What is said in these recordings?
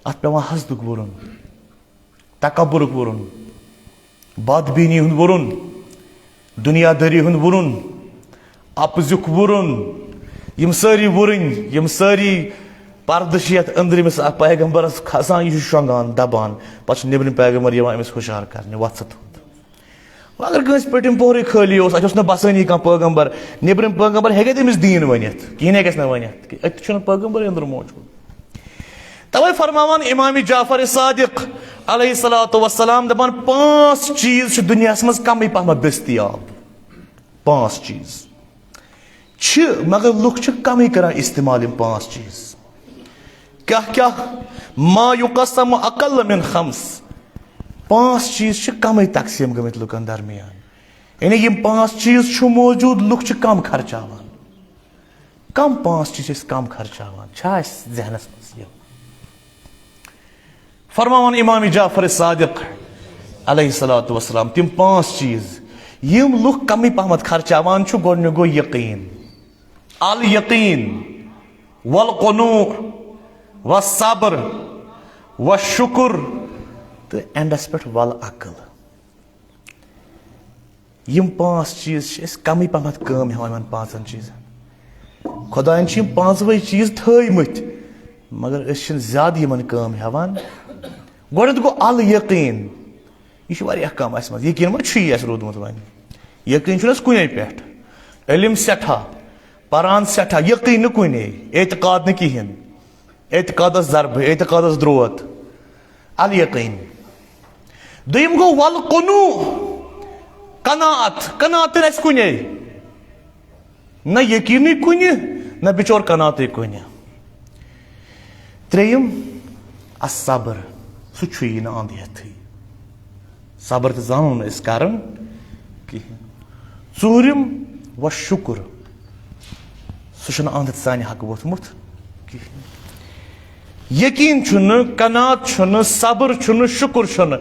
ات پیوان حسدک ورن تکبرک ورن بدبینی ہند ورن دنیا داری ہند ورن اپزک ورن یم ساری ورن یم ساری پردشیت اندرمس پیغمبرس کھسان یہ شونگان دبان پتہ نبرم پیغمبر یوان امس ہوشیار کرنے وت سا اگر کنس پٹم پورے خالی اتھ بسانی کھانا پیغمبر نبرم پیغمبر ہیکہ تمس دین ونت کہین ہیکس نا ونت اتہ پیغمبر اندر موجود توے فرماوان امام جعفر صادق علیہ الصلوۃ والسلام دپان 5 چیز دنیا مز کمی پہمت دستیاب 5 چیز مگر لوگ کمی کران استعمال 5 چیز کیا ما یقسم اقل من 5 5 چیز کمی تقسیم گمت لکن درمیان یعنی یہ 5 چیز موجود لوگ کم خرچاوان کم 5 چیز کم خرچاوان ذہنس مز فرماوان امام جعفر صادق علیہ الصلوۃ والسلام تم 5 چیز یم لوگ کمی پہمت خرچاوان گۄڈنیُک گو یقین الیقین والقنوع والصبر والشکر تو اینڈس پہ والعقل یم 5 چیز کمی پہمت کم ہیوان 5 چیزن خدائن یم 5 چیز تھٲیمٕتۍ مگر اس زیادہ یمن کم ہیوان گۄڈنیُک گو الیقین یہ واریاہ کم اس مز یقین ما رودمت ون یقین چھُنہٕ کُنے پٮ۪ٹھ علم سٮ۪ٹھاہ پران سٮ۪ٹھاہ یقین نہٕ کُنے اعتقاد نہٕ کِہیٖنۍ اعتقادس ضربہٕ اعتقادس درود الیقین دوٚیِم گوٚو والقنوع قناعت اَسہِ کُنے نہ یقینٕے کُنہِ نہ بِچور قناعتٕے کُنہِ ترٛیٚیِم الصبر سُہ چھُیی نہٕ انٛد ہٮ۪تھٕے صبر تہِ زانو نہٕ أسۍ کران کِہیٖنۍ ژوٗرِم والشکر سُہ چھُنہٕ انٛد ہٮ۪تھ سانہِ حقہٕ ووٚتھمُت کِہیٖنۍ یقین چھُنہٕ قناعت چھُنہٕ صبر چھُنہٕ شکر چھُنہٕ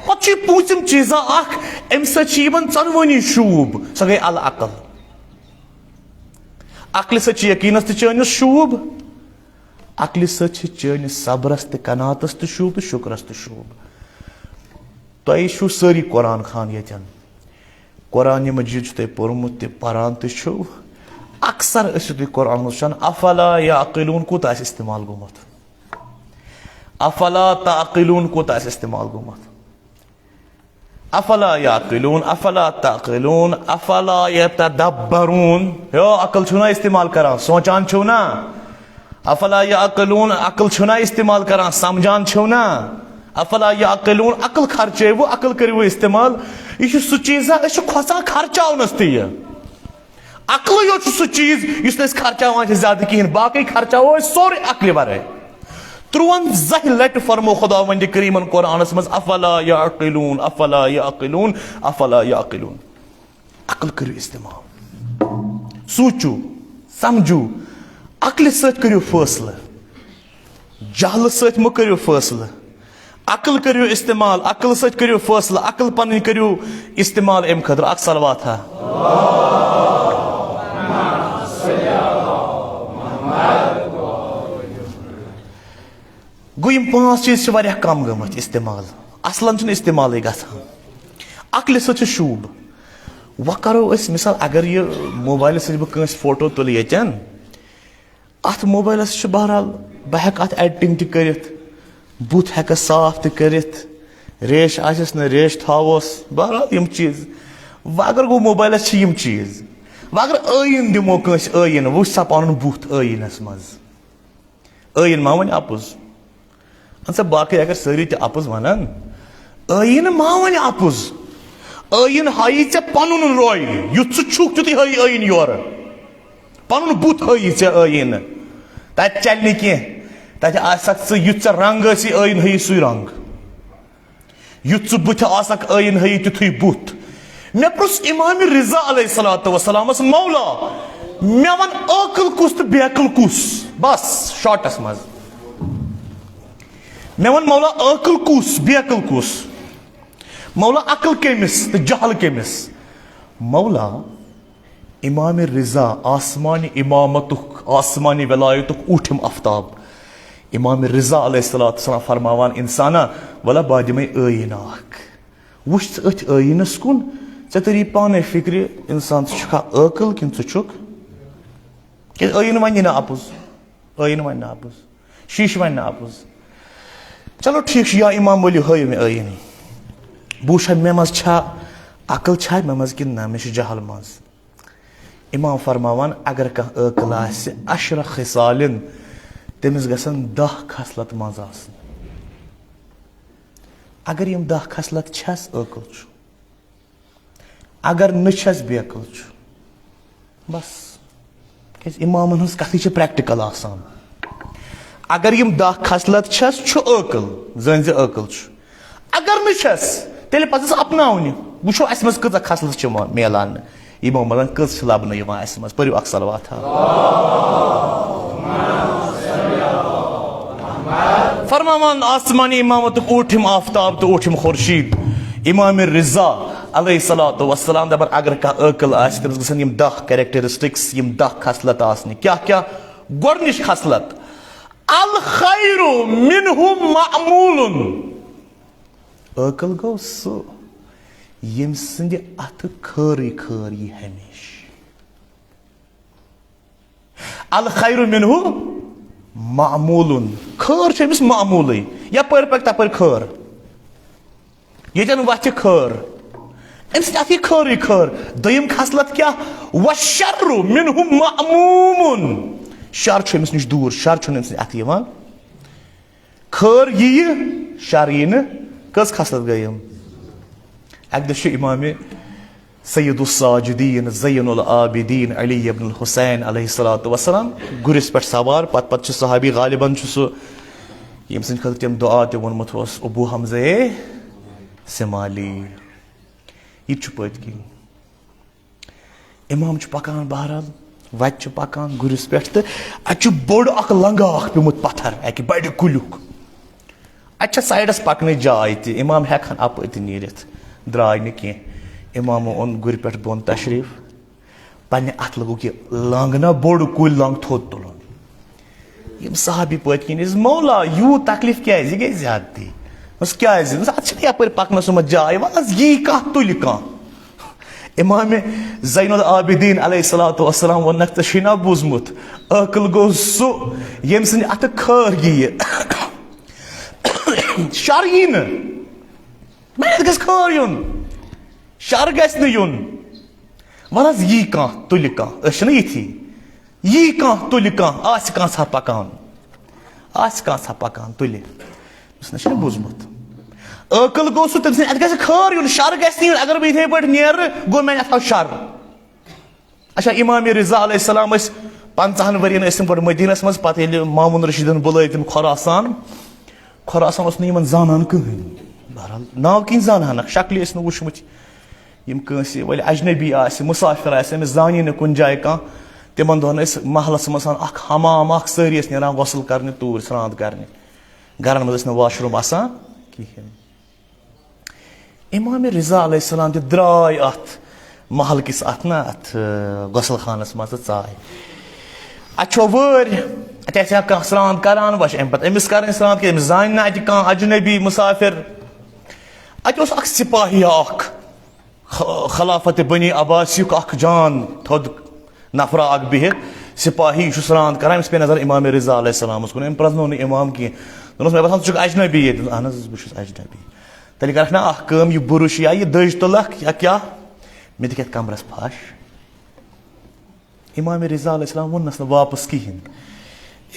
پتہٕ چھُ یہِ پوٗژِم چیٖزا اکھ امہِ سۭتۍ چھِ یِمن ژۄنوٕنی شوٗب سۄ گٔے العقل عقلہِ سۭتۍ چھِ یقیٖنس تہِ چٲنِس شوٗب عقلہِ سۭتۍ چھِ چٲنِس صبرس تہِ قناعتس تہِ شوٗب تہٕ شُکرس تہِ شوٗب تۄہہِ چھُو سٲری قرآن خان ییٚتٮ۪ن قرآنِ مجیٖد چھُ تۄہہِ پوٚرمُت تہِ پران تہِ چھُو اکثر ٲسِو تُہۍ قرآن وٕچھان افلا یعقلون کوٗتاہ آسہِ استعمال گوٚمُت افلا تعقلون کوٗتاہ آسہِ استعمال گوٚمُت افلا یعقلون افلا تعقلون افلا یتدبرون عقل چھُو نا استعمال کران سونچان چھُو نا افلا یعقلون عقل چھُو نا استعمال کران سمجھان چھُو نا افلا یعقلون عقل خرچٲیوٕ عقل کٔرِو استعمال یہ چھُ سُہ چیٖزا أسۍ چھِ کھۄژان خرچاونس تہِ یہِ عقلٕے یوت چھُ سُہ چیٖز یُس نہٕ أسۍ خرچاوان چھِ زیادٕ کِہیٖنۍ باقٕے خرچاوو أسۍ سورُے عقلہِ ورٲے 53 لٹہِ فرمو خۄداوندِ کریٖمن قرآنس منٛز افلا یعقلون افلا یعقلون افلا یعقلون عقل کٔرِو استعمال سوٗنچِو سمجھو عقلہِ سۭتۍ کٔرِو فٲصلہٕ جہلہٕ سۭتۍ مہٕ کٔرِو فٲصلہٕ عقل کٔرِو استعمال عقل سۭتۍ کٔرِو فٲصلہٕ عقل پنٕنۍ کٔرِو استعمال امہِ خٲطرٕ اکھ صلوات ہا گوٚو یِم 5 چیٖز چھِ واریاہ کم گٔمٕتۍ استعمال اصلن چھُنہٕ استعمالٕے گژھان عقلہِ سۭتۍ چھُ شوٗب وۄنۍ کرو أسۍ مثال اگر یہِ موبایلہٕ سۭتۍ بہٕ کٲنٛسہِ فوٹو تُلہٕ ییٚتٮ۪ن اتھ موبایلس چھُ بہرحال بہٕ ہٮ۪کہٕ اتھ ایڈٹنگ تہِ کٔرِتھ بُتھ ہٮ۪کس صاف تہِ کٔرِتھ ریش آسٮ۪س نہٕ ریش تھاووس بہرحال یِم چیٖز وۄنۍ اگر گوٚو موبایلس چھِ یِم چیٖز وۄنۍ اگر ٲیٖن دِمو کٲنٛسہِ ٲیٖن وٕچھ سا پنُن بُتھ ٲیٖنس منٛز ٲیٖن ما ونہِ اپُز اہن سا باقٕے اگر سٲری تہِ اپُز ونن ٲیٖن ما ونہِ اپُز ٲیٖن ہایی ژےٚ پنُن روے یُتھ ژٕ چھُکھ تیُتھُے ہایی ٲیٖن یورٕ پنُن بُتھ ہایی ژےٚ ٲیٖنہٕ تتہِ چلہِ نہٕ کینٛہہ تتہِ آسکھ ژٕ یُتھ ژےٚ رنٛگ ٲسی ٲیٖن ہایی سُے رنٛگ یُتھ ژٕ بُتھِ آسکھ ٲیٖن ہایی تیُتھُے بُتھ مےٚ پرُژھ امام رضا علیہ الصلوۃ والسلامس مولا مےٚ ون عٲقل کُس تہٕ بے عقل کُس بس شاٹس منٛز مےٚ ون مولا عٲقل کُس بے عقل کُس مولا عقل کٔمِس تہٕ جہل کٔمِس مولا امام رضا آسمانہِ امامتُک آسمانہِ ولایتُک اوٗٹھِم آفتاب امام رضا علیہ السلام فرماوان انسانا ولا بہٕ دِمے ٲیٖن اکھ وٕچھ ژٕ أتھۍ ٲیٖنس کُن ژےٚ تٔری پانے فکرِ انسان ژٕ چھُکھا عٲقل کِنہٕ ژٕ چھُکھ کیٛازِ ٲیٖن ونہِ نہٕ اپُز ٲیٖن ونہِ نہٕ اپُز شیٖشہٕ ونہِ نہٕ اپُز چلو ٹھیٖک چھُ یا امام ؤلِو ہٲیِو مےٚ ٲیٖنٕے بہٕ وٕچھا مےٚ منٛز چھا عقل چھا مےٚ منٛز کِنہٕ نہ مےٚ چھُ جہل منٛز امام فرماوان اگر کانٛہہ عٲقل آسہِ عشرٕ خِصالِن تٔمِس گژھن 10 خصلت منٛز آسٕنۍ اگر یِم 10 خصلت چھس عٲقل چھُ اگر نہٕ چھس بے عقل چھُ بس کیٛازِ اِمامن ہٕنٛز کتھٕے چھِ پریکٹِکل آسان اگر یِم 10 خصلت چھس چھُ عٲقل زٲنۍ زِ عٲقل چھُ اگر نہٕ چھس تیٚلہِ پزٮ۪س اپناونہِ وٕچھو اسہِ منٛز کۭژاہ خصلت چھِ میلان یِمو منٛز کٔژ چھِ لبنہٕ یِوان اسہِ منٛز پٔرِو اکھ صلواتھا فرماوان آسمانی امامتُک اوٗٹھِم آفتاب تہٕ اوٗٹھِم خورشیٖد امام رضا علیہ الصلوۃ والسلام دپان اگر کانٛہہ عٲقل آسہِ تٔمِس گژھن یِم 10 کیریکٹرسٹکس یِم 10 خصلت آسنہِ کیٛاہ کیٛاہ گۄڈنِچ خصلت الخیرُ منہ معموٗلٌ عٲقل گوٚو سُہ ییٚمہِ سٕنٛدِ اتھٕ خٲرٕے خٲر یی ہمیشہِ الخیرُ منہ معموٗلٌ خٲر چھِ أمِس معموٗلٕے یپٲرۍ پکہِ تپٲرۍ خٲر ییٚتٮ۪ن وتھِ خٲر أمۍ سٕنٛدِ اتھٕ یی خٲرٕے خٲر دوٚیِم خصلت کیٛاہ وشرُ منہ معموٗمٌ شر چھُ أمِس نِش دوٗر شر چھُنہٕ أمۍ سٕنٛدِ اتھٕ یِوان خٲر یِیہِ شر یی نہٕ کٔژ خصلت گٔے یِم اکہِ دۄہ چھُ امامِ سید الساجدیٖن زین العابدیٖن علی ابن الحسین علیہ الصلوۃ والسلام گُرِس پٮ۪ٹھ سوار پتہٕ چھُ صحابی غالباً چھُ سُہ ییٚمہِ سٕنٛدِ خٲطرٕ تٔمۍ دُعا تہِ ووٚنمُت اوس ابوٗ حمزے سمالی یہِ تہِ چھُ پٔتۍ کِنۍ امام چھُ پکان بہرحال وتہِ چھُ پکان گُرِس پٮ۪ٹھ تہٕ اتہِ چھُ بوٚڑ اکھ لنگہٕ اکھ پیوٚمُت پتھر اکہِ بڑِ کُلیُک اتہِ چھےٚ سایڈس پکنٕچ جاے تہِ امام ہٮ۪کہٕ ہن اپٲرۍ تہِ نیٖرِتھ درٛاے نہٕ کینٛہہ امامو اوٚن گُرِ پٮ۪ٹھ بۄن تشریٖف پننہِ اتھٕ لوگُکھ یہِ لنٛگ نا بوٚڑ کُلۍ لنٛگ تھوٚد تُلُن یِم صحابی پٔتۍ کِنۍ ٲسۍ مولا یوٗت تکلیٖف کیٛازِ یہِ گٔے زیادتی دوٚپُس کیٛازِ اتھ چھِنہٕ یپٲرۍ پکنس سُمتھ جاے وَلہٕ حظ یی کانٛہہ تُلہِ کانٛہہ امامِ زین العابدیٖن علیہ الصلوۃ والسلام ووٚننکھ ژےٚ چھُے نا بوٗزمُت عٲقل گوٚو سُہ ییٚمہِ سٕنٛدِ اتھٕ خٲر یِیہِ شر یی نہٕ مےٚ گژھِ خٲر یُن شر گژھِ نہٕ یُن وَلہٕ حظ یی کانٛہہ تُلہِ کانٛہہ أسۍ چھِنہ یِتھی یی کانٛہہ تُلہِ کانٛہہ آسہِ کانٛژھا پکان آسہِ کانٛژھا پکان تُلہِ أمِس نہ چھُنہٕ بوٗزمُت عٲقل گوٚو سُہ تٔمۍ سٕنٛدِ اَتھ گژھِ خٲر یُن شر گژھِ نہٕ یُن اگر بہٕ یِتھٕے پٲٹھۍ نیرٕ گوٚو میانہِ اَتھِ آو شر اچھا امام رضا علیہ السلام ٲسۍ 50 ؤرین ٲسۍ تِم گۄڈٕ مدیٖنس منٛز پتہٕ ییٚلہِ ماموٗن رشیٖدن بُلٲے تِم خۄراسان اوس نہٕ یِمن زانان کٕہٕنۍ بہرحال ناو کِنۍ زانہانکھ شکلہِ ٲسۍ نہٕ وٕچھمٕتۍ یِم کٲنٛسہِ وۄنۍ اجنبی آسہِ مُسافر آسہِ أمِس زانی نہٕ کُنہِ جایہِ کانٛہہ تِمن دۄہن ٲسۍ محلس منٛز آسان اکھ حمام اکھ سٲری ٲسۍ نیران غۄسل کرنہِ توٗرۍ سرٛان کرنہِ گرن منٛز ٲسۍ نہٕ واش روٗم آسان کِہینۍ امام رضا علیہ السلام تہِ درٛاے اتھ محل کِس اتھ نا اتھ غۄسل خانس منٛز تہٕ ژاے اتہِ چھو وٲرۍ اتہِ آسہِ ہا کانٛہہ سرٛان کران وۄنۍ چھِ امہِ پتہٕ أمِس کرٕنۍ سرٛان کہِ أمِس زانہِ نہٕ اتہِ کانٛہہ اجنبی مُسافر اتہِ اوس اکھ سِپاہی اکھ خلافت بنی عباسیُک اکھ جان تھوٚد نفرا اکھ بِہِتھ سِپاہی چھُ سرٛان کران أمِس پیٚیہِ نظر امام رضا علیہ السلامس کُن أمۍ پرٛزنوو نہٕ امام کینٛہہ دوٚپنس مےٚ باسان ژٕ چھُکھ اجنبی ییٚتہِ اہن حظ بہٕ چھُس اجنبی تیٚلہِ کرکھ نا اکھ کٲم یہِ بُرُش یا یہِ دٔج تُلکھ یا کیٛاہ مےٚ دِکھ یتھ کمرس پھش امام رضا علیہ السلام ووٚننس نہٕ واپس کِہینۍ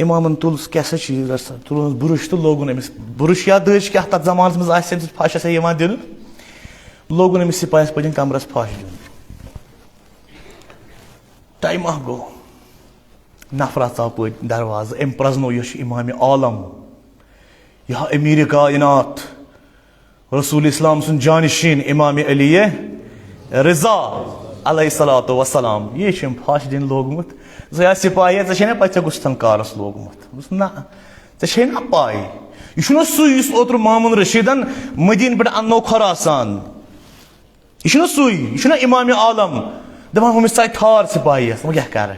امامن تُل کیٛاہ سا چھُ تُلُن بُرُش تہٕ لوگُن أمِس بُرُش یا دٔج کیٛاہ تتھ زمانس منٛز آسہِ أمۍ سٕنٛز پھش آسہِ ہا یِوان دِنہٕ لوگُن أمِس سِپاہیس پٔتِم کمرس پھش دیُن ٹایما گوٚو نفرا ژاو پٔتۍ دروازٕ أمۍ پرٛزنوو یہِ چھُ امامِ عالم یا امیٖرِ کاینات رسول اسلام سُنٛد جانشیٖن امامِ علی رضا علیہ الصلوۃ والسلام یے چھُ أمۍ پھش دِنۍ لوگمُت ژٕ ٲس سِپاہی ژےٚ چھے نا پتہٕ ژےٚ گُستن کارس لوگمُت دوٚپُس نہ ژےٚ چھے نا پاے یہِ چھُنہ سُے یُس اوترٕ ماموٗن رشیٖدن مدیٖنہٕ پٮ۪ٹھ اننو خۄراسان یہِ چھُنہ سُے یہِ چھُنہ امامِ عالم دپان ہُمِس ژاے تھار سِپاہیس وۄنۍ کیٛاہ کرٕ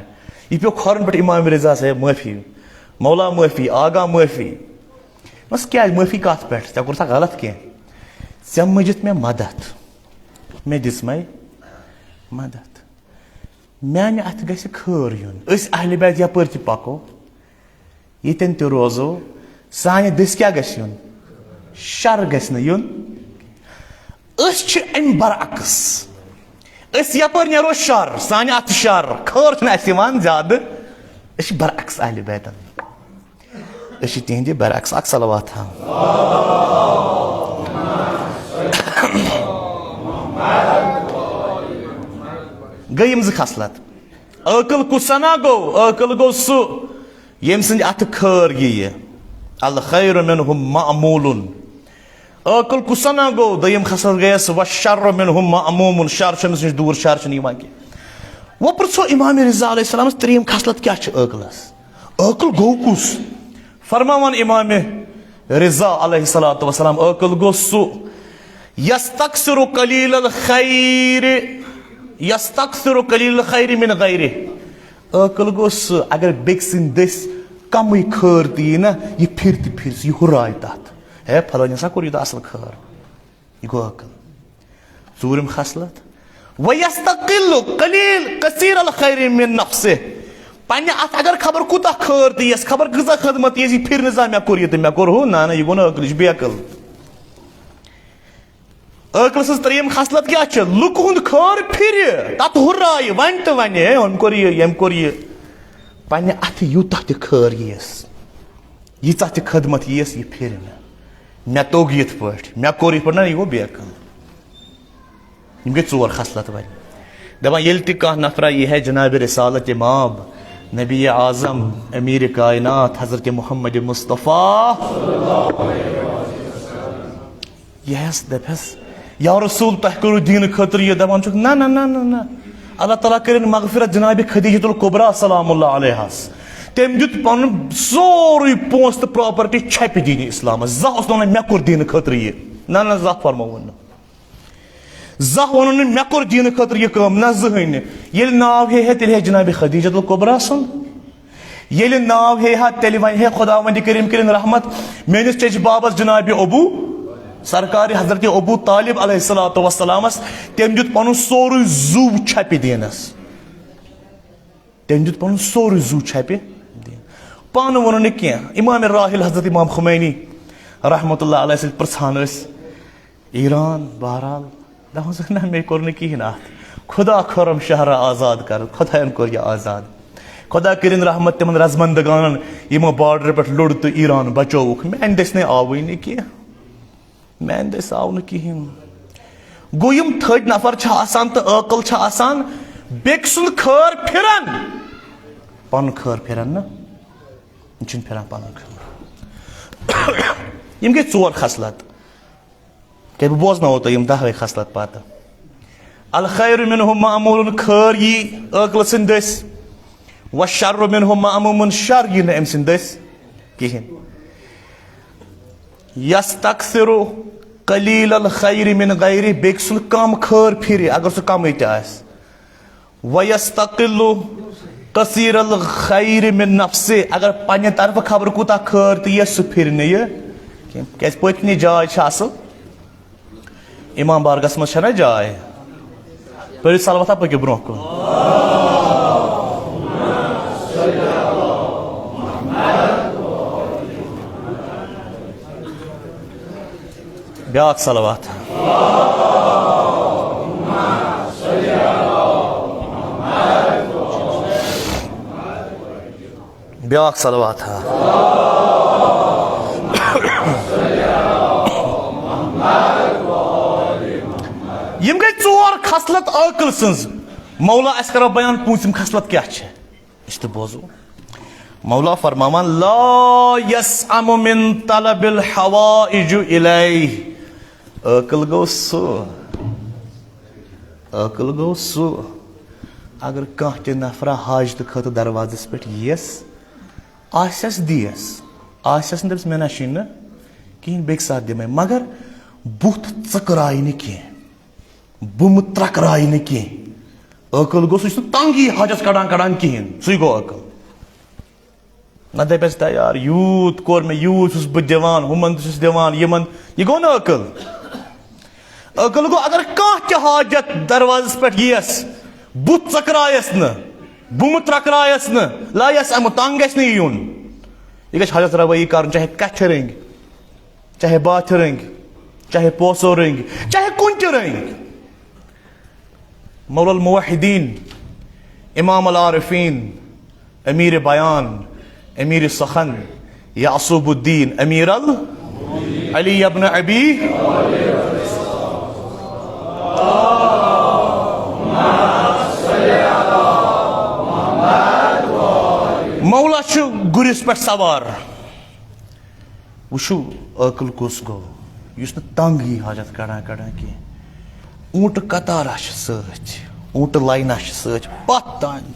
یہِ پیوٚو کھۄرن پٮ۪ٹھ امام رضا صٲب معٲفی مولا معافی آگاہ معافی بس کیا معافی کت پہ ژےٚ کوٚر سا غلط کینٛہہ ژےٚ مٔنجِتھ مےٚ مدد مےٚ دِژمَے مدد میانہِ اَتھِ گژھِ خٲر یُن أسۍ اہلِ بیت یپٲرۍ تہِ پکو ییٚتٮ۪ن تہِ روزو سانہِ دٔسۍ کیٛاہ گژھِ یُن شر گژھِ نہٕ یُن أسۍ چھِ اَمہِ برعکس أسۍ یپٲرۍ نیرو شر سانہِ اَتھٕ شر خٲر چھُنہٕ اَسہِ یِوان زیادٕ أسۍ چھِ برعکس اہلِ بیتن أسۍ چھِ تِہنٛدِ برعکس اکھ صلوات گٔے یِم زٕ خصلت عٲقل کُس سنا گوٚو عٲقل گوٚو سُہ ییٚمہِ سٕنٛدِ اَتھٕ خٲر یِیہِ الخیر منہم معمولٌ عٲقل کُس سنا گوٚو دوٚیِم خصلت گٔیس والشر منہم معمومٌ شر چھُ أمِس نِش دوٗر شر چھُنہٕ یِوان کینٛہہ وۄنۍ پرٛژھو امام رضا علیہ السلامس ترٛیٚیِم خصلت کیٛاہ چھِ عٲقلس عٲقل گوٚو کُس فرماوان امام رضا علیہ الصلوۃ والسلام عٲقل گوٚو سُہ یستکثر قلیل الخیر یستکثر قلیل الخیر من غیرہ عٲقل گوٚو سُہ اگر بیٚکہِ سٕنٛدۍ دٔسۍ کمٕے خٲر تہِ یی نا یہِ پھِرِ تہِ پھِرِ سُہ یہِ ہُرراے تتھ ہے فلٲنۍ ہسا کوٚر یوٗتاہ اصل خٲر یہِ گوٚو عٲقل ژوٗرِم خصلت ویستقل قلیل کثیر الخیر من نفسہ پننہِ اتھ اگر خبر کوٗتاہ خٲر تہِ یِیَس خبر کۭژاہ خدمت یِیَس یہِ پھِرِ نہٕ زانٛہہ مےٚ کوٚر یہِ تہٕ مےٚ کوٚر ہُہ نہ یہِ گوٚو نہٕ عٲقل یہِ چھُ بے عقل عٲقلہٕ سٕنٛز ترٛیٚیِم خصلت کیٛاہ چھِ لُکہٕ ہُنٛد خٲر پھِرِ تتھ ہُررایہِ وۄنۍ تہٕ وۄنہِ ہے أمۍ کوٚر یہِ ییٚمۍ کوٚر یہِ پننہِ اَتھٕ یوٗتاہ تہِ خٲر یِیَس ییٖژاہ تہِ خدمت یِیَس یہِ پھِرِ نہٕ مےٚ توٚگ یِتھ پٲٹھۍ مےٚ کوٚر یِتھ پٲٹھۍ نہ یہِ گوٚو بے عقل یِم گٔے ژور خصلت وۄنۍ دپان ییٚلہِ تہِ کانٛہہ نفرا یی ہے جنابِ رسالت ماب نبی اعظم امیر کائنات حضرت محمد مصطفیٰ یِہس دپٮ۪س یا رسول تۄہہِ کوٚروٕ دیٖنہٕ خٲطرٕ یہِ دپان چھُکھ نہ نہ نہ نہ نہ اللہ تعالیٰ کٔرِنۍ مغفرت جنابِ خدیجۃ الکبریٰ سلام اللہ علیہس تٔمۍ دیُت پنُن سورُے پونٛسہٕ تہٕ پراپرٹی چھپہِ دیٖنہِ اسلامس زانٛہہ اوس نہٕ ونان مےٚ کوٚر دیٖنہٕ خٲطرٕ یہِ نہ نہ زانٛہہ فرمووُن نہٕ زانٛہہ ووٚنُن نہٕ مےٚ کوٚر دیٖنہٕ خٲطرٕ یہِ کٲم نہ زٕہٕنۍ نہٕ ییٚلہِ ناو ہیٚیہِ ہے تیٚلہِ ہے جنابِ خدیجۃ الکبریٰ سُنٛد ییٚلہِ ناو ہیٚیہِ ہا تیٚلہِ وَنہِ ہے خۄدا وندِ کریٖم کٔرِنۍ رحمت میٲنِس چچہِ بابس جنابِ ابوٗ سرکارِ حضرتِ ابوٗ طالب علیہ الصلوۃ والسلامس تٔمۍ دیُت پنُن سورُے زُو چھپہِ دیٖنس تٔمۍ دیُت پنُن سورُے زُو چھپہِ پانہٕ ووٚنُن نہٕ کینٛہہ امام راحل حضرت امام خمینی رحمتہ اللہ علیہ سۭتۍ پرژھان ٲسۍ ایران بہرحال دپان چھِکھ نہ مےٚ کوٚر نہٕ کِہینۍ اتھ خۄدا کھٲرم شہرا آزاد کر خۄداین کوٚر یہِ آزاد خۄدا کٔرِنۍ رحمت تِمن رزمندگانن یِمو باڈرٕ پٮ۪ٹھ لوٚڑ تہٕ ایران بچووُکھ میانہِ دٔسۍ نَے آوٕے نہٕ کینٛہہ میانہِ دٔسۍ آو نہٕ کِہینۍ گوٚو یِم تھٔدۍ نفر چھِ آسان تہٕ عٲقل چھِ آسان بیٚکہِ سُنٛد خٲر پھِران پنُن خٲر پھِران نہ یِم چھِنہٕ پھِران پنُن خٲر یِم گٔے ژور خصلت کیٛاہ بہٕ بوزناوو تۄہہِ یِم دہوے خصلت پتہٕ الخیر منہم معمولٌ خٲر یی عٲقلہٕ سٕنٛدۍ دٔسۍ والشر منہم معمومٌ شر یی نہٕ أمۍ سٕنٛدۍ دٔسۍ کِہینۍ یستکثر قلیل الخیر من غیرہ بیٚکہِ سُنٛد کم خٲر پھِرِ اگر سُہ کمٕے تہِ آسہِ ویستقل کثیر الخیر من نفسہ اگر پننہِ طرفہٕ خبر کوٗتاہ خٲر تہِ یِیَس سُہ پھِرِ نہٕ یہِ کینٛہہ کیٛازِ پٔتۍنہِ جاے چھِ اصل امام بارگاہس منٛز چھےٚ نہ جاے پٔرِو صلواتہ پٔکِو برونٛہہ کُن بیاکھ صلوات بیاکھ صلوات یِم گٔے ژور خصلت عٲقل سٕنٛز مولا أسۍ کرو بیان پوٗژِم خصلت کیٛاہ چھِ أسۍ تہِ بوزو مولا فرماوان لا یسأم من طلب الحوائج الیہ عٲقل گوٚو سُہ عٲقل گوٚو سُہ اگر کانٛہہ تہِ نفرا حاجتہٕ خٲطرٕ دروازس پٮ۪ٹھ یِیَس آسٮ۪س دِیَس آسٮ۪س نہٕ دَپٮ۪س مےٚ نہ چھُنہٕ کِہینۍ بیٚکہِ ساتہٕ دِمَے مگر بُتھ ژٔکرایہِ نہٕ کینٛہہ بُمہٕ ترٛکرایہِ نہٕ کینٛہہ عٲقل گوٚو سُہ چھُنہٕ تنگی حاجس کڑان کڑان کِہینۍ سُے گوٚو عٲقل نہ دپس تیار یوت کور میں یوت چھس بہ دِوان ہمن تہ چھس دِوان یمن یہ گو نا عقل عقل گو اگر کانٛہہ تہ حاجت دروازس پٮ۪ٹھ ییس بُتھ ژکرایس نہ بُمہٕ ترکرایس نہ لایس امہ تنگ گژھِ نہٕ یُن یہ گژھِ حاجت روایی کرُن چاہے کتھِ رنگ چاہے باتھ رنگ چاہے پوسو رنگ چاہے کُنہِ تہِ رنگ مولا الموحدین امام العارفین امیر بیان امیر سخن یعصوب الدین امیر علی ابن ابی مولا چھُ گُرِس پٮ۪ٹھ سوار وٕچھو عقل کُس گوٚو یُس نہٕ تنگ یی حاجت کڑان کینٛہہ اونٛٹہٕ قطارہ چھِ سۭتۍ اونٛٹہٕ لاینہ چھِ سۭتۍ پتھ تانۍ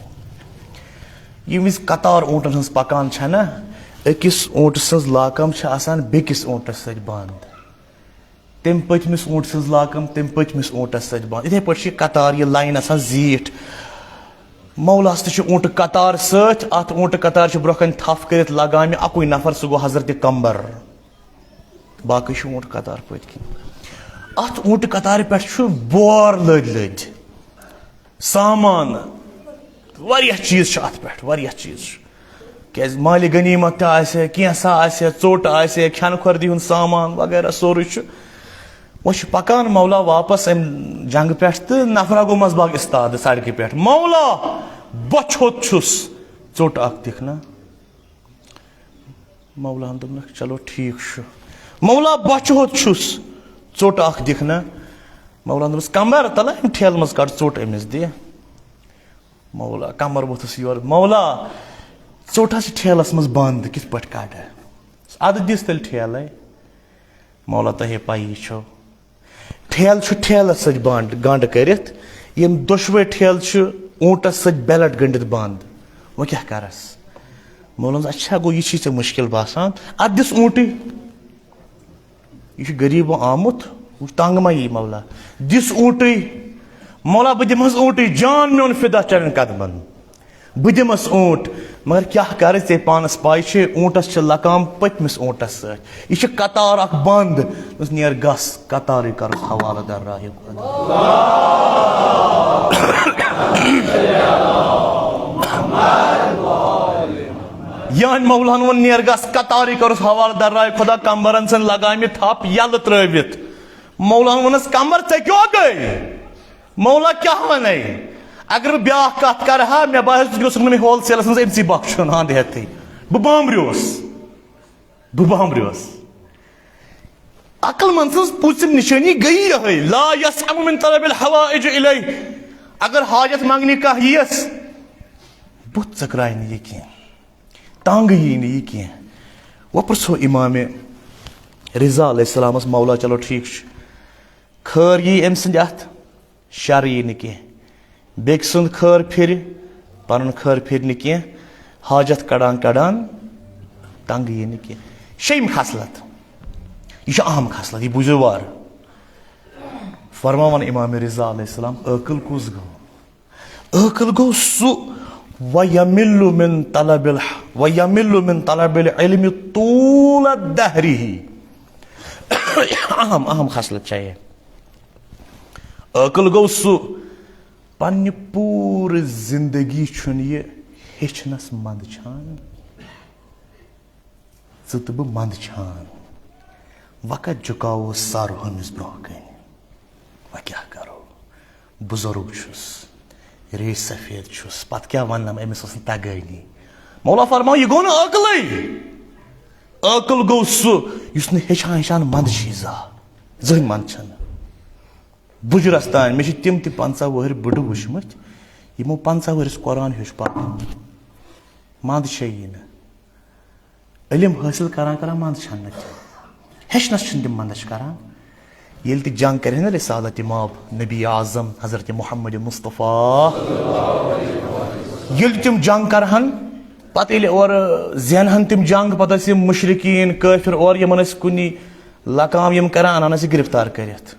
ییٚمہِ وِزِ قطار اونٛٹن ہٕنٛز پکان چھےٚ نا أکِس اونٛٹہٕ سٕنٛز لاکم چھِ آسان بیٚکِس اونٛٹس سۭتۍ بنٛد تمہِ پٔتمِس اونٛٹہٕ سٕنٛز لاکم تمہِ پٔتمِس اونٛٹس سۭتۍ بنٛد یِتھے پٲٹھۍ چھِ یہِ قطار یہِ لاین آسان زیٖٹھ مولاہس تہِ چھُ اونٛٹہٕ قطار سۭتۍ اتھ اونٛٹہٕ قطار چھِ برونٛہہ کنہِ تھپھ کٔرِتھ لگامہِ اکُے نفر سُہ گوٚو حضرتِ قمبر باقٕے چھُ اونٛٹہٕ قطار پٔتۍ کِنۍ اتھ اونٛٹہٕ قطارِ پٮ۪ٹھ چھُ بور لٔدۍ لٔدۍ سامان واریاہ چیٖز چھِ اتھ پٮ۪ٹھ واریاہ چیٖز چھُ کیازِ مالہِ غنیٖمت تہِ آسہِ کینٛژھا آسہِ ژوٚٹ آسہِ کھٮ۪نہٕ خۄردی ہُنٛد سامان وغیرہ سورُے چھُ وۄنۍ چھُ پکان مولا واپس امہِ جنگہٕ پٮ۪ٹھ تہٕ نفرا گوٚو منٛزباگ استاد سڑکہِ پٮ۪ٹھ مولا بۄچھِ ہوٚت چھُس ژوٚٹ اکھ دِکھ نا مولاہن دوٚپنکھ چلو ٹھیٖک چھُ مولا بۄچھِ ہوٚت چھُس ژوٚٹ اکھ دِکھ نا مولاہن دوٚپنس قمبر تلہ امہِ ٹھیلہٕ منٛز کڑ ژوٚٹ أمِس دِ مولا قمر ووٚتھُس یورٕ مولا ژوٚٹ حظ چھِ ٹھیلس منٛز بنٛد کِتھ پٲٹھۍ کڑٕ ادٕ دِس تیٚلہِ ٹھیلے مولا تۄہے پایی چھو ٹھیلہٕ چھُ ٹھیلس سۭتۍ بنٛد گنٛڈ کٔرِتھ یِم دۄشوے ٹھیلہٕ چھِ اونٛٹس سۭتۍ بیلٹ گٔنڈِتھ بنٛد وۄنۍ کیٛاہ کرس مولا اچھا گوٚو یہِ چھی ژےٚ مُشکِل باسان ادٕ دِس اونٛٹٕے یہ غریب آمت تنگ ما یی مولا دس اونٹے مولا بہ دمس اونٹے جان میون فدا چرن قدمن بہ دمس اونٹ مگر کیا کر ے پانس پاے چھ اونٹس چھ لکام پتمس اونٹس سۭتۍ یہ چھ قطار اکھ بند اس نیر گس قطارے کر حوالہ در راہ یان مولاہن ون نیر گس قطارے کر حوالہ در راہ خدا کمبرن سن لگامہ تھپ یل ترٲوِتھ مولاہن ونس کمبر ژے کیوں گٔے مولا کیا ونے اگر بہٕ بیاکھ کتھ کرٕ ہا مےٚ باسہِ ژٕ گوٚژھُکھ نہٕ مےٚ ہول سیلس منٛز أمسٕے بخشُن ہاند ہیتھٕے بہٕ بامبریوس عقل مند سٕنٛز پوٗژِم نِشٲنی گٔیی یِہے لا یسأم من طلب الحوائج الیہ اگر حاجت منگنہِ کانٛہہ یِیَس بُتھ ژٔکرایہِ نہٕ یہِ کینٛہہ تنگ یی نہٕ یہِ کینٛہہ وۄنۍ پرژھو امامِ رضا علیہ السلامس مولا چلو ٹھیٖک چھُ خٲر یی أمۍ سٕنٛدِ اتھ شر یی نہٕ کینٛہہ بیٚکہِ سُنٛد خٲر پھِرِ پنُن خٲر پھِرِ نہٕ کینٛہہ حاجت کڑان کڑان تنگ یی نہٕ کینٛہہ شیٚیِم خصلت یہ چھُ اہم خصلت یہ بوٗزِو وارٕ فرماوان امام رضا علیہ السلام عقل کُس گوٚو عقل گوٚو سُہ وَيَمِلُّ مِن طلب العلم طول دہرِہ اہم خصلت چھےٚ یہِ عقل گوٚو سُہ پننہِ پوٗرٕ زندگی چھُنہٕ یہِ ہیٚچھنس منٛدچھان ژٕ تہٕ بہٕ منٛدچھان وقت جُکاوو سر ہُمِس برونٛہہ کَنہِ وۄنۍ کیٛاہ کرو بُزرگ چھُس ریش سفید چھُس پتہٕ کیٛاہ وننم أمِس ٲس نہٕ تگٲنی مولا فرماو یہِ گوٚو نہٕ عقلٕے عقل گوٚو سُہ یُس نہٕ ہیٚچھان منٛدچھی زٕہٕنۍ منٛدچھنہٕ بُجرس تانۍ مےٚ چھِ تِم تہِ 50 وٕہٕرۍ بٕڈٕ وٕچھمٕتۍ یِمو 50 ؤرِس قرآن ہیوٚچھ پرُن منٛدچھٲیی نہٕ علم حٲصِل کران منٛدچھان نہٕ ہیٚچھنس چھِنہٕ تِم منٛدچھ کران ییٚلہِ تہِ جنگ کرِ نا رسالت ماب نبی اعظم حضرت محمد مصطفیٰ ییٚلہِ تِم جنگ کرہن پتہٕ ییٚلہِ اورٕ زینہن تِم جنگ پتہٕ ٲسۍ یِم مُشرقیٖن کٲفِر اورٕ یِمن ٲسۍ کُنی لقام یِم کران انان ٲسۍ گرفتار کٔرِتھ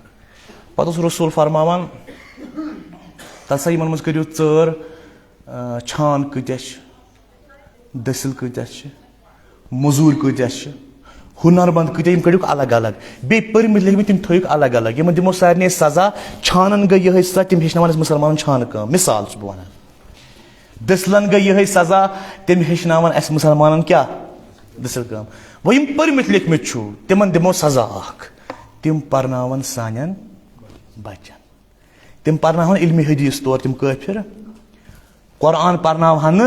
پتہٕ اوس رسول فرماوان تسا یِمن منٛز کٔرِو ژٲر چھان کۭتیاہ چھِ دٔسِل کۭتیاہ چھِ مزور کتیا ہنر بند کتیا کڑک الگ الگ بی پرمت لکھمت تم تھوک الگ الگ یمن دمو سارے سزا چھانن گئی یہ سزا تم ہیچنان مسلمان چھان کام مثال چھ بہ دسلن گئی یہ سزا تم ہیچنان اس مسلمان کیا دسل کام وہ یم پرمت لکھمت چھو تمن دمو سزا اخ تم پرناون سانن بچن تم پرناون علم حدیث طور تم کافر قرآن پرناوہن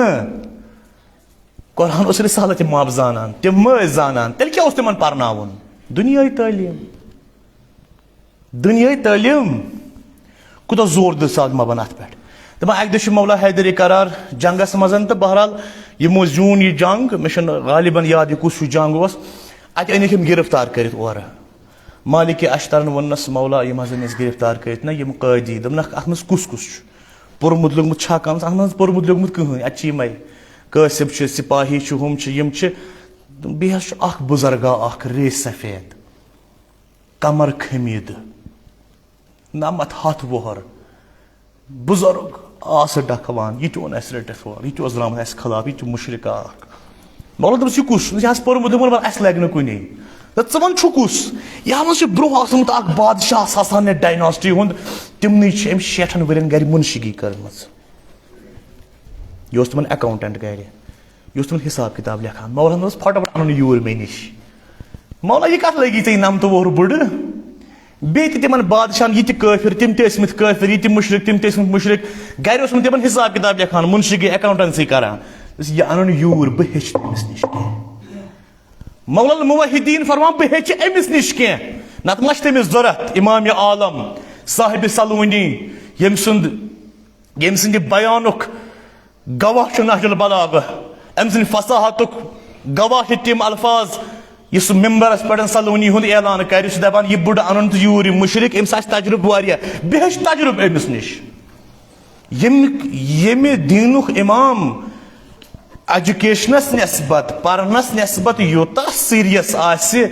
قرآن اس رسالت ماب زانان تم مز زانان تیل کیا اس تمن پرناون دنیای تعلیم کوتاہ زور دل سال مبن ات پہ دپان اکہ دہ مولا حیدر قرار جنگس مزن تو بہرحال یمو زیون یہ جنگ مے غالباً یاد یہ کس جنگ اس ات انک یم گرفتار کرت اور مالک اشترن ونس مولا یم حظ اس گرفتار کرت نا یم قیدی دپنک ات مز کس پورمت لوگمت چھا کم ات مز پورمت لوگمت کہین ات یمے قاسب سپاہی ہم یم بیٚیہِ حظ چھُ اکھ بزرگا اکھ ریس سفید کمر خمید نمت ہتھ وُہر بزرگ آس ڈکھوان یہ اون اس رٹتھ اور یہ درامت اس خلاف یہ مشرق اکھ مولا دپس یہ کس یہ پورمت دپان اس لگہ نہٕ کُنے ژٕ وَن چھُ کُس یہ منٛز چھُ برونٛہہ اوسمُت اکھ بادشاہ ساسانیہ ڈایناسٹی ہُنٛد تمنٕے چھِ أمۍ 60 ؤرین گرِ منشگی کٔرمٕژ یہ تمن اکاؤنٹنٹ گھر یہ تمن حساب کتاب لکھان مولانا دوس پھٹافٹ ان یور مے نش مولا یہ کت لگی ژےٚ 9 وُہر بُڑٕ بیٚیہِ تمن بادشاہن یہ کٲفر تم ٲسمٕتۍ کٲفر یہ مشرق تم ٲسمٕتۍ مشرق گھر اوسمُت تمن حساب کتاب لکھان منشگی اکاؤنٹنسی کران یہ ان یور بہ ہیٚچھ أمِس نش مولا الموحدین فرمان بہ ہیٚچھ أمِس نش کینٛہہ نتہٕ ما چھِ تٔمِس ضوٚرتھ امام عالم صاحب سلوٗنی ییٚمہِ سٕنٛدِ بیانُک گواہ چھُ نہج البلاغہ أمۍ سٕنٛدِ فصاحتُک گواہ چھِ تِم الفاظ یہ سُہ ممبرس پٮ۪ٹھ سلوٗنی ہُنٛد اعلان کرِ سُہ دپان یہ بُڑٕ انُن تہٕ یوٗرۍ یہِ مُشرِق أمِس آسہِ تجرُبہٕ واریاہ بیٚیہِ ہیٚچھ تجرُبہٕ أمِس نِش ییٚمہِ دیٖنُک اِمام ایجوکیشنس نسبت پرنس نسبت یوٗتاہ سیریس آسہِ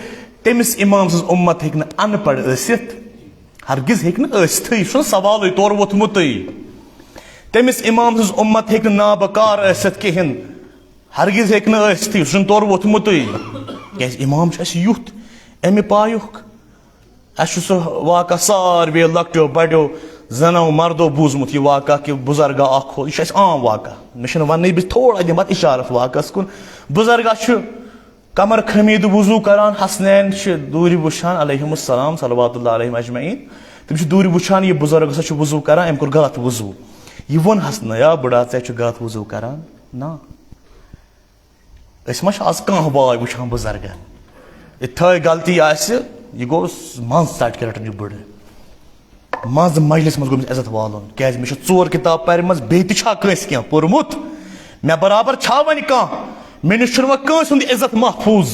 تٔمِس اِمام سٕنٛز اُمت ہیٚکہِ نہٕ ان پڑھ ٲسِتھ ہرگز ہیٚکہِ نہٕ ٲسِتھٕے یہِ چھُنہٕ سوالٕے تورٕ ووٚتھمُتٕے تٔمِس اِمام سٕنٛز اُمت ہیٚکہِ نہٕ نابکار ٲسِتھ کِہیٖنۍ ہرگز ہیٚکہِ نہٕ ٲسِتھٕے سُہ چھُنہٕ تورٕ ووٚتھمُتٕے کیٛازِ اِمام چھُ اَسہِ یُتھ اَمہِ پایُک اَسہِ چھُ سُہ واقعہ ساروِیو لۄکٹیو بڑیو زنو مردو بوٗزمُت یہِ واقعہ کہِ بُزرگا اکھ اوس یہِ چھُ اَسہِ عام واقعہ مےٚ چھُنہٕ وَننٕے بہٕ تھوڑا دِمہٕ پتہٕ اِشارت واقعس کُن بُزرگا چھُ کمر خمیٖد وضوٗ کران حسنین چھِ دوٗرِ وٕچھان علیہم السلام صلوات اللہ علیہم اجمعین تِم چھِ دوٗرِ وٕچھان یہِ بُزرگ ہسا چھُ وضوٗ کران أمۍ کوٚر غلط وضوٗ یہ ونس نا بڑا ژےٚ چھُ غلط وضوٗ کران نا أسۍ ما چھِ آز کانٛہہ واے وٕچھان بُزرگن یہِ غلطی آسہِ یہِ گوٚو منٛز ژٹہِ کے رٹان یہِ بُڑٕ منٛزٕ مجلس منٛز گوٚو أمِس عزت والُن کیٛازِ مےٚ چھِ 4 کِتاب پرِمژ بیٚیہِ تہِ چھا کٲنٛسہِ کینٛہہ پوٚرمُت مےٚ برابر چھا وۄنۍ کانٛہہ مےٚ نِش چھُنہٕ وۄنۍ کٲنٛسہِ ہُنٛد عزت محفوٗظ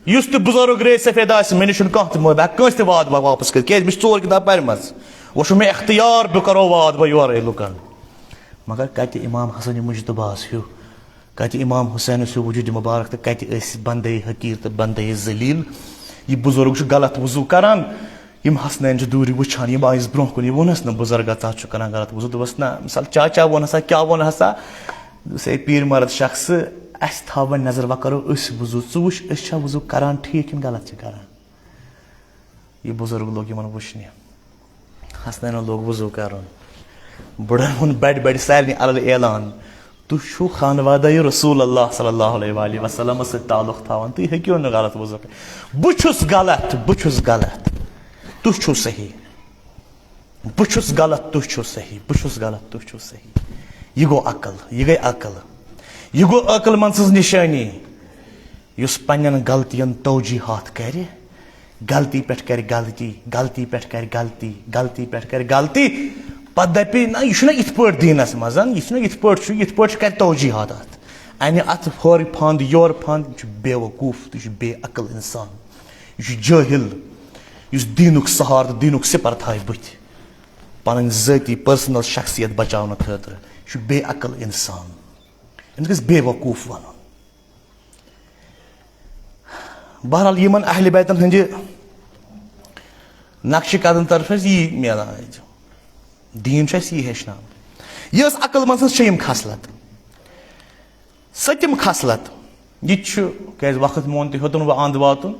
یُس تہِ بُزرگ ریس سفید آسہِ مےٚ نِش چھُنہٕ کانٛہہ تہِ بہٕ ہٮ۪کہٕ کٲنٛسہِ تہِ واد واپس کٔرِتھ کیٛازِ مےٚ چھِ 4 کِتاب پرِمژ وۄنۍ چھُ مےٚ اختیار بہٕ کرو واد وۄنۍ یورے لُکن مگر کتہِ امام حسن مجتباس ہیوٗ کتہِ امام حسینس ہیوٗ وجوٗدِ مُبارک تہٕ کتہِ ٲسۍ بندے حقیٖر تہٕ بندے ذلیٖل یہِ بُزرگ چھُ غلط وضوٗ کران یم حسنین چھِ دوٗرِ وٕچھان یِم آیس برونٛہہ کُن یہِ ووٚنس نہٕ بُزرگا ژٕ چھُ کران غلط وضوٗ دوٚپس نہ مثال چاچا ووٚن ہسا کیٛاہ ووٚن ہسا دوٚپُس ہے پیٖر مرد شخصہٕ اَسہِ تھاو وۄنۍ نظر وۄنۍ کرو أسۍ وضوٗ ژٕ وٕچھ أسۍ چھا وضوٗ کران ٹھیٖک کِنہٕ غلط چھِ کران یہِ بُزرگ لوگ یِمن وٕچھنہِ حسنینن لوگ وضوٗ کرُن بُڑن ووٚن بڑِ بڑِ سارنٕے الل اعلان تُہۍ چھُو خانوادے رسول اللہ صلی اللہ علیہ وآلہ وسلمس سۭتۍ تعلق تھاوان تُہۍ ہیٚکِو نہٕ غلط وضوٗ کٔرِتھ بہٕ چھُس غلط بہٕ چھُس غلط تُہۍ چھِو صحیح بہٕ چھُس غلط تُہۍ چھِو صحیح بہٕ چھُس غلط تُہۍ چھِو صحیح یہِ گوٚو عقل یہِ گٔے عقل یہِ گوٚو عقل منٛد سٕنٛز نِشٲنی یُس پننٮ۪ن غلطین توجیٖحات کرِ غلطی پٮ۪ٹھ کرِ غلطی غلطی پٮ۪ٹھ کرِ غلطی غلطی پٮ۪ٹھ کرِ غلطی پتہٕ دپہِ نہ یہِ چھُنہ یِتھ پٲٹھۍ دیٖنس منٛز یہِ چھُنہ یِتھ پٲٹھۍ چھُ یِتھ پٲٹھۍ کرِ توجیٖحات اتھ انہِ اتھ ہورٕ پھنٛد یورٕ پھنٛد یہِ چھُ بے وقوٗف تہٕ یہِ چھُ بے عقل انسان یہِ چھُ جٲہل یُس دیٖنُک سہارٕ تہٕ دیٖنُک سِپر تھایہِ بٕتھِ پنٕنۍ ذٲتی پٔرسنل شخصیت بچاونہٕ خٲطرٕ یہِ چھُ بے عقل انسان أمِس گژھِ بے وقوٗف وَنُن بہرحال یِمن اہلِ بیتن ہٕنٛدِ نقشہِ قدم طرفہٕ چھِ یی میلان اَتہِ دیٖن چھُ اَسہِ یی ہیٚچھناوان یہِ ٲس عقل منٛد سٕنٛز 6م خصلت 7م خصلت یہ وقت مون تہ ہیوتن بہ اند واتن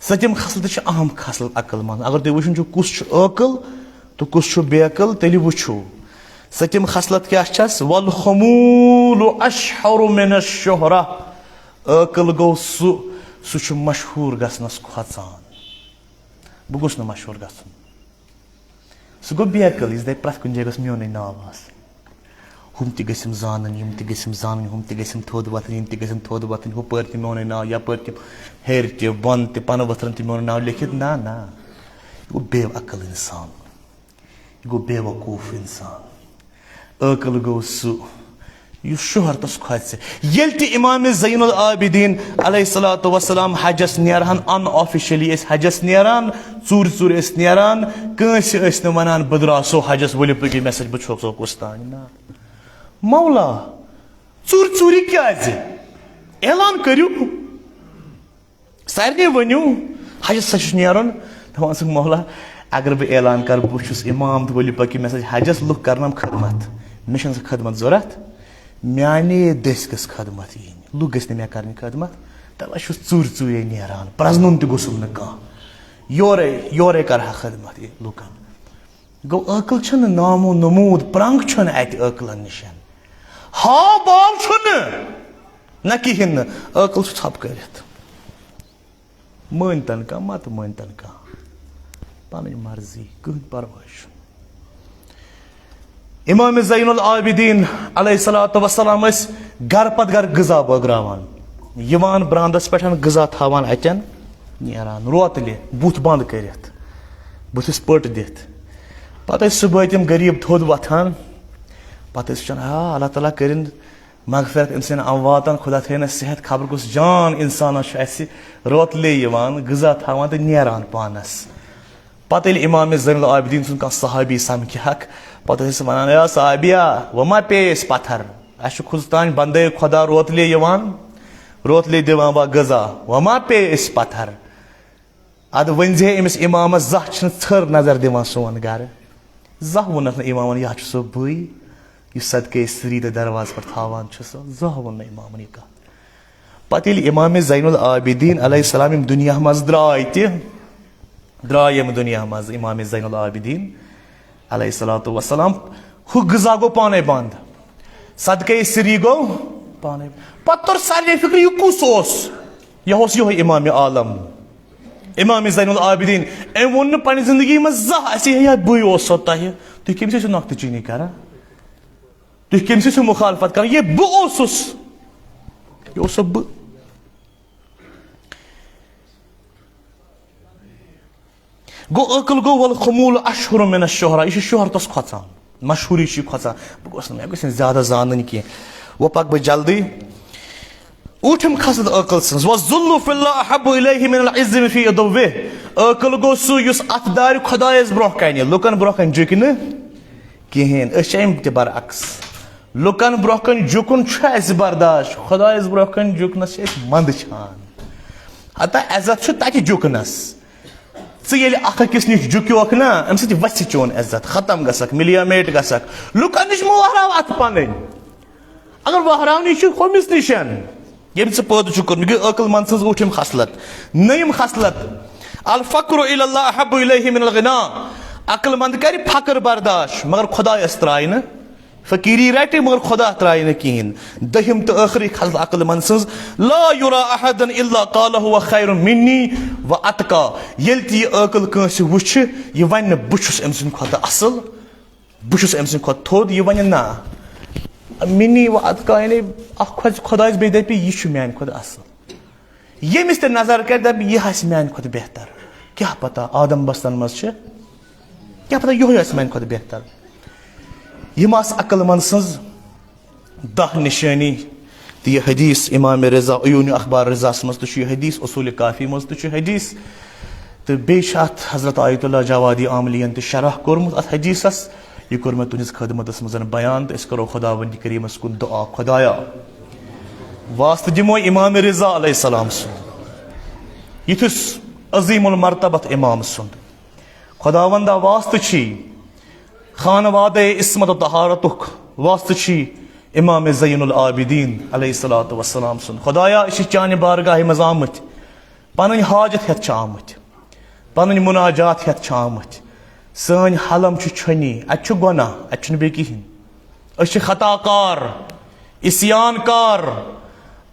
ستم خصلت چھ اہم خصلت عقل مند اگر تھی وچھن کس عقل تو کس بے عقل تیلی وچھو ستم خصلت کیا چھس والخمول اشہر من الشہرہ عقل گو سہ مشہور گژھنس کھوژان بہ گوس نہ مشہور گژھن سہ گو بے عقل اس دپ پرٛٮ۪تھ کُنہِ جایہِ گوٚژھ میونُے ناو آسُن ہُم تہِ گٔژھِم زانٕنۍ یِم تہِ گٔژھِم زانٕنۍ ہُم تہِ گٔژھِم تھوٚد وۄتھٕنۍ یِم تہِ گٔژھِم تھوٚد وۄتھٕنۍ ہُپٲرۍ تہِ میونُے ناو یپٲرۍ تہِ ہیٚرِ تہِ بۄنہٕ تہِ پنہٕ ؤتھرَن تہِ میون ناو لیکھِتھ نہ یہِ گوٚو بے عقل اِنسان یہِ گوٚو بے وقوٗف اِنسان عقل گوٚو سُہ یُس شہرتس کھۄژِ ییٚلہِ تہِ امام زین العابدیٖن علیہ الصلوۃ والسلام حجس نیرہن ان آفِشلی ٲسۍ حجس نیران ژوٗرِ ژوٗرِ ٲسۍ نیران کٲنٛسہِ ٲسۍ نہٕ ونان بہٕ درٛاسو حجس ؤلِو پٔکِو مےٚ سۭتۍ بہٕ چھوکھ کُس تانۍ نہ مولا ژوٗرِ ژوٗرِ کیازِ اعلان کٔرِو سارنٕے ؤنِو حجس سا چھُس نیرُن دپان ژٕ مولا اگر بہٕ اعلان کرٕ بہٕ چھُس امام تہٕ ؤلِو پٔکِو مےٚ سۭتۍ حجس لُکھ کرنم خدمت مےٚ چھنہٕ سۄ خدمت ضوٚرتھ میانے دٔسۍ گٔژھ خدمت یِنۍ لُکھ گٔژھۍ نہٕ مےٚ کرٕنۍ خدمت تَوے چھُس ژوٗرِ ژوٗرے نیران پرٛزنُن تہِ گوٚژھُم نہٕ کانٛہہ یورے کرٕ ہا خدمت لُکن گوٚو عقل چھنہٕ نامو نموٗد پرنٛگ چھُنہٕ اَتہِ عقلن نِش ہاو بال چھُنہٕ نہ کِہینۍ نہٕ عقل چھُ ژھۄپہٕ کٔرِتھ مٲنۍتن کانٛہہ متہٕ مٲنۍتن کانٛہہ پنٕنۍ مرضی کٕہٕنۍ پرواے چھُنہٕ امام زین العابدیٖن علیہ الصلوۃ والسلام ٲسۍ گرٕ پتہٕ گرٕ غذا بٲگراوان یِوان برانٛدس پٮ۪ٹھ غذا تھاوان اتٮ۪ن نیران روتلہِ بُتھ بنٛد کٔرِتھ بٕتھِس پٔٹ دِتھ پتہٕ ٲسۍ صُبحٲے تِم غریٖب تھوٚد وۄتھان پتہٕ ٲسۍ وٕچھان اللہ تعالیٰ کٔرِنۍ مغفرت أمۍ سٕنٛدٮ۪ن امواتن خۄدا تھٲینس صحت خبر کُس جان انسانس چھُ اسہِ روتلے یِوان غذا تھاوان تہٕ نیران پانس پتہٕ ییٚلہِ امام زین العابدیٖن سُنٛد کانٛہہ صحابی سمکھہکھ پتہٕ ٲسۍ ونان اے صحابیا وۄنۍ ما پیٚیہِ أسۍ پتھر اسہِ چھُ کھُژتانۍ بندے خۄدا روتلے یِوان روتلے دِوان با غذا وۄنۍ ما پیٚیہِ أسۍ پتھر ادٕ ؤنۍ زِ أمِس امامس زانٛہہ چھِنہٕ ژھٔر نظر دِوان سون گرٕ زانٛہہ ووٚنکھ نہٕ امامن یہِ ہا چھُ سُہ بٕے یُس صدقے سری تہٕ دروازٕ پٮ۪ٹھ تھاوان چھُ سُہ زانٛہہ ووٚن نہٕ امامن یہِ کتھ پتہٕ ییٚلہِ امام زین العابدیٖن علیہ السلام ییٚمہِ دُنیا منٛز درٛاے ییٚمہِ دُنیا منٛز امام زین العابدیٖن علیہ الصلوۃ والسلام ہُہ غذا گوٚو پانے بنٛد صدقے سری گوٚو پانے پتہٕ توٚر سارنٕے فِکرِ یہِ کُس اوس یہِ اوس یِہوے امام عالم امام زین العابدیٖن أمۍ ووٚن نہٕ پننہِ زندگی منٛز زانٛہہ اسہِ ہے بٕے اوسو تۄہہِ تُہۍ کٔمِس ٲسِو نۄقتہٕ چینی کران تُہۍ کٔمِس ٲسِو مُخالفت کران یے بہٕ اوسُس یہِ اوسو بہٕ گوٚو عقل گوٚو والخمول اشہر من الشہرہ یہِ چھُ شہرتس کھۄژان مشہوٗری چھِ یہِ کھۄژان بہٕ گوٚژھ نہٕ مےٚ گٔژھ نہٕ زیادٕ زانٕنۍ کینٛہہ وۄنۍ پکہٕ بہٕ جلدی اوٗٹھِم خصلت عقل سٕنٛز والذل فی اللہ احب الیہ من العزم فی عدوہ عقل گوٚو سُہ یُس اتھ دارِ خۄدایس برونٛہہ کنہِ لُکن برونٛہہ کنہِ جُکہِ نہٕ کہیٖنۍ أسۍ چھِ امہِ تہِ برعکس لُکن برونٛہہ کنہِ جُکُن چھُ اسہِ برداش خۄدایس برونٛہہ کنہِ جُکنس چھِ أسۍ منٛدچھان ہتا عزت چھُ تتہِ جُکنس ژٕ ییٚلہِ اکھ أکِس نِش جُکیوکھ نا امہِ سۭتۍ وسہِ چون عزت ختم گژھکھ ملیا میٹ گژھکھ لُکن نِش مہ وہراو اتھ پنٕنۍ اگر وہراونٕے چھُ ہوٚمِس نِش ییٚمۍ ژٕ پٲدٕ چھُکھ کوٚرمُت یہِ گٔے عقل منٛد سٕنٛز اوٗٹھِم خصلت نٔیِم خصلت الفقر الی اللہ احب الیہ من الغنا عقل منٛد کرِ فخر برداش مگر خۄدایس ترٛایہِ نہٕ فقیٖری رٹہِ مگر خۄدا ترٛایہِ نہٕ کہیٖنۍ دٔہِم تہٕ ٲخری خصلت عقل منٛد سٕنٛز لا یُرا احدا الا قال هو خیر منی و اتقا ییٚلہِ تہِ یہِ عقل کٲنٛسہِ وٕچھِ یہِ ونہِ نہٕ بہٕ چھُس أمۍ سٕنٛدِ کھۄتہٕ اصل بہٕ چھُس أمۍ سٕنٛدِ کھۄتہٕ تھوٚد یہِ ونہِ نہ منی و اتقا یعنی اکھ کھۄژِ خۄدایس بیٚیہِ دپہِ یہِ چھُ میانہِ کھۄتہٕ اصل ییٚمِس تہِ نظر کرِ دپہِ یہِ آسہِ میانہِ کھۄتہٕ بہتر کیٛاہ پتہ آدم بستن منٛز چھِ کیٛاہ پتہ یِہوے آسہِ میانہِ کھۄتہٕ بہتر یِم آسہٕ عقل منٛد سٕنٛز 10 نِشٲنی تہٕ یہِ حدیث امام رضا عیوٗنِ اخبار رضاہس منٛز تہِ چھُ یہِ حدیث اصوٗلِ کافی منٛز تہِ چھُ حدیث تہٕ بیٚیہِ چھُ اتھ حضرت آیت اللہ جوادی عاملیَن تہِ شرح کوٚرمُت اتھ حدیثس یہِ کوٚر مےٚ تُہنٛدِس خدمتس منٛز بیان تہٕ أسۍ کرو خۄداوندِ کریٖمس کُن دُعا خۄدایا واسطہٕ دِمو امام رضا علیہ السلام سُنٛد یِتھُس عظیٖم المرتبت امام سُنٛد خۄداوندا واسطہٕ چھی خانوادے عصمت و طہارتُک واسطہٕ چھی امام زین العابدین علیہ الصلوۃ والسلام سن خدایا اس چانہ بارگاہ مز آمت پن حاجت ہتھ آمت پن مناجات ہتھ آمت سن حلم چھنی ات گناہ ات بی کہین اس خطا کار اسیان کار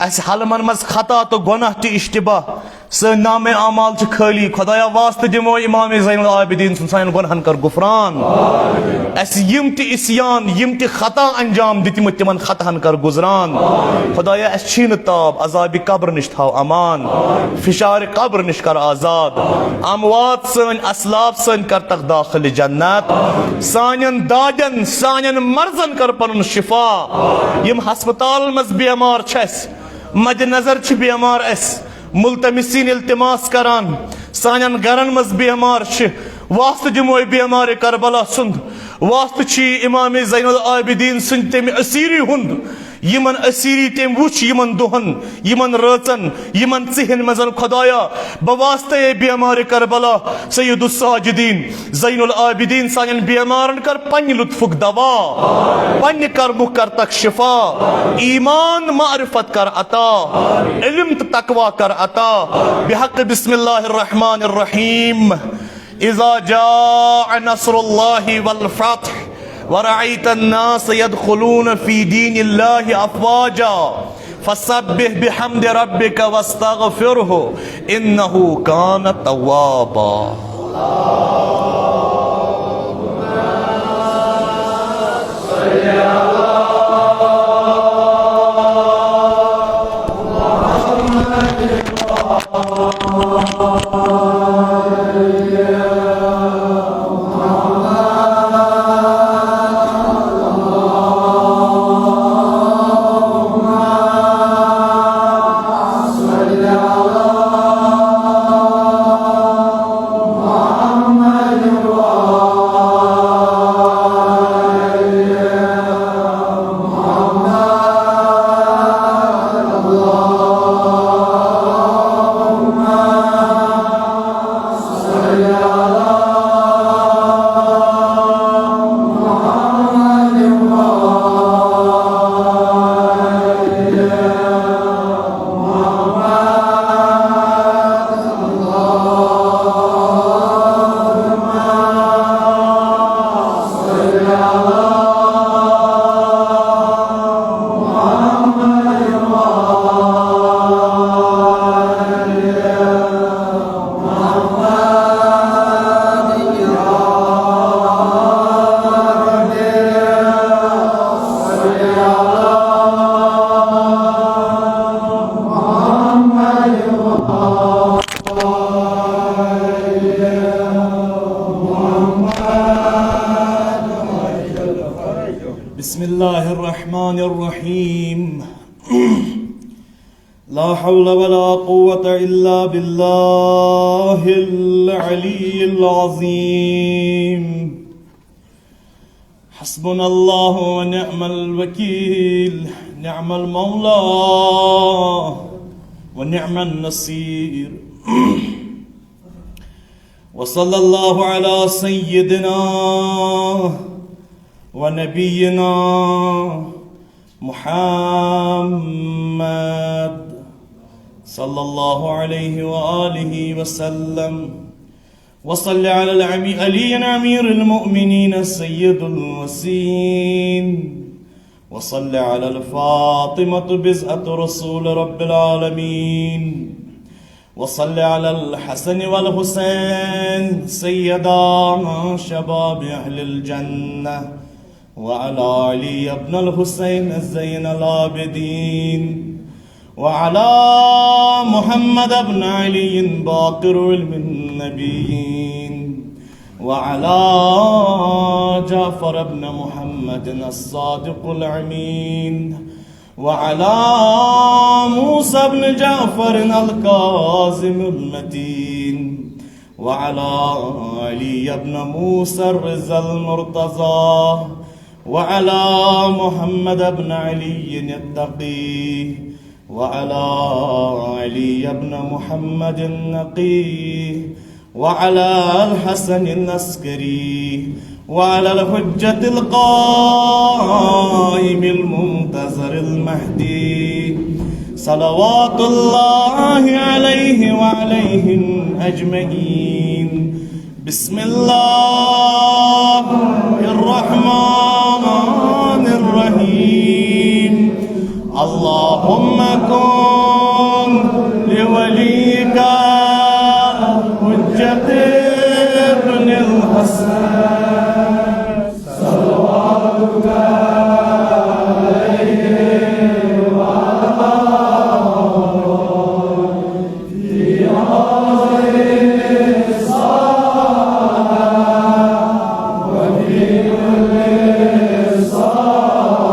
اس حلمن مز خطا تو گناہ تہ اشتباہ سن نام اعمال خالی خدایا واسطہ دمو امام زین العابدین سن سان گنہن کر غفران اس یم تہ اسیان یم تہ خطا انجام دتمت تمن خطاہن کر گزران خدایا اس چھین تاب عذاب قبر نش تھاو امان فشار قبر نش کر آزاد اموات سن اسلاف سن کر تک داخل جنت سانن دادن سانن مرزن کر پنن شفا یم ہسپتال مز بیمار چھس مد نظر چھ بیمار اس ملتمسین التماس کران سانن گرن مز بیمار واسطہ دمو بیمار کربلا سند واسطہ چھ امام زین العابدین سند تم اسیری ہند یمن اسیری تم وچ یمن دہن یمن رچن یمن ژہن مزن خدایا بواسطہ بیمار کربلا سید الساجدین زین العابدین سانن بیمارن کر پن لطفک دوا پن کرمک کر تک شفا ایمان معرفت کر عطا علم تقوی کر عطا بحق بسم اللہ الرحمن الرحیم اذا جاء نصر اللہ والفتح ورأيت الناس يدخلون في دين الله أفواجا فسبح بحمد ربك واستغفره إنه كان توابا. بسم الله الرحمن الرحيم لا حول ولا قوة إلا بالله العلي العظيم حسبنا الله ونعم الوكيل نعم المولى ونعم النصير وصلى الله على سيدنا ونبينا محمد صلى الله عليه وآله وسلم وصل على علي أمير المؤمنين السيد الوسيم وصل على الفاطمة بزءة رسول رب العالمين وصل على الحسن والحسين سيدا شباب أهل الجنة وعلى علي بن الحسين زين العابدين وعلى محمد بن علي باقر علم النبيين وعلى جعفر بن محمد الصادق الأمين وعلى موسى بن جعفر الكاظم المتين وعلى علي بن موسى الرضا المرتضى وعلى محمد بن علي التقي وعلى علي بن محمد النقي وعلى الحسن العسكري وعلى الحجة القائم المنتظر المهدي صلوات الله عليه وعليهم أجمعين. بسم الله الرحمن الرحيم. اللهم كن لوليك حجة ابن الحسن صلواتك عليه في هذه الصلاة وفي كل صلاة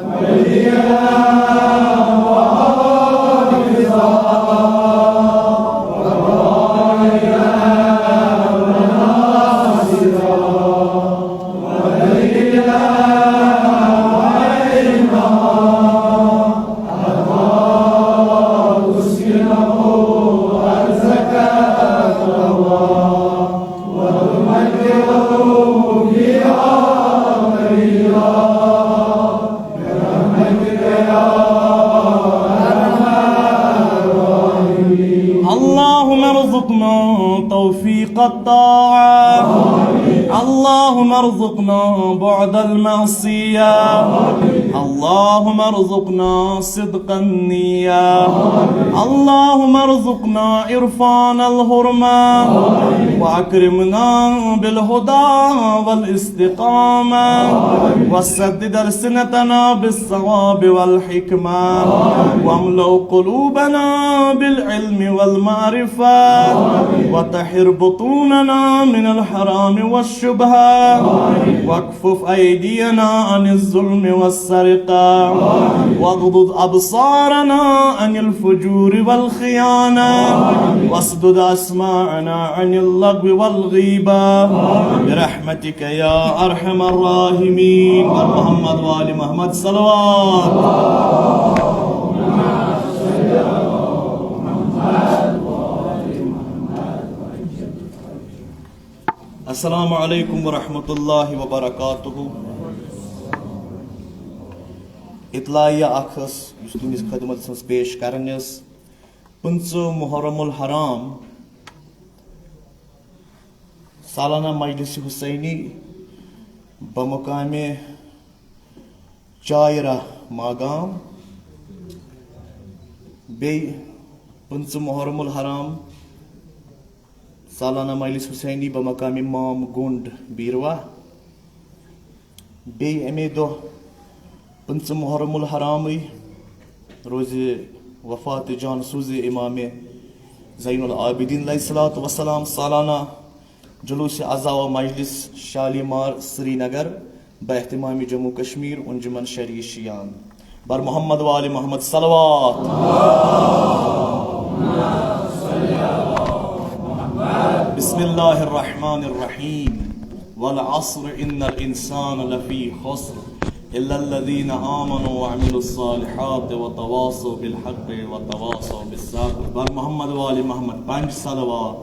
وليا اللهم ارزقنا توفيق الطاعة. اللهم ارزقنا بعد المعصية. اللهم ارزقنا صدق النية. اللهم ارزقنا عرفان الحرمة وأكرمنا بالهدى والاستقامة وسدد ألسنتنا بالصواب والحكمة واملأ قلوبنا بالعلم والمعرفة وطهر بطوننا من الحرام والشبهة واكفف أيدينا عن الظلم والسرقة واغضض أبصارنا عن الفجور والخيانة واسدد أسماعنا عن اللغو والغيبة برحمتك يا أرحم الراحمين. محمد وآل محمد صلوات. السلام عليكم ورحمة الله وبركاته. اطلاعیہ اخس یس تمس خدمت سن پیش کرنس 15 محرم الحرام سالانہ مجلس حسینی بمقام چائرہ ماگام بی 15 محرم الحرام سالانہ مجلس حسینی بمقام مام گنڈ بیروا بی امی دہ 15 محرم الحرام روز وفات جان سوز امام زین العابدین علیہ الصلوۃ والسلام سالانہ جلوس عزا و مجلس شالیمار سری نگر باہتمام جموں کشمیر انجمن شرعی شیان بر محمد و آل محمد صلوات. بسم اللہ الرحمن الرحیم. والعصر ان الانسان لفی خسر إلا الذين آمنوا وعملوا الصالحات وتواصوا بالحق وتواصوا بالصبر. بر محمد و آل محمد 5 صلوات.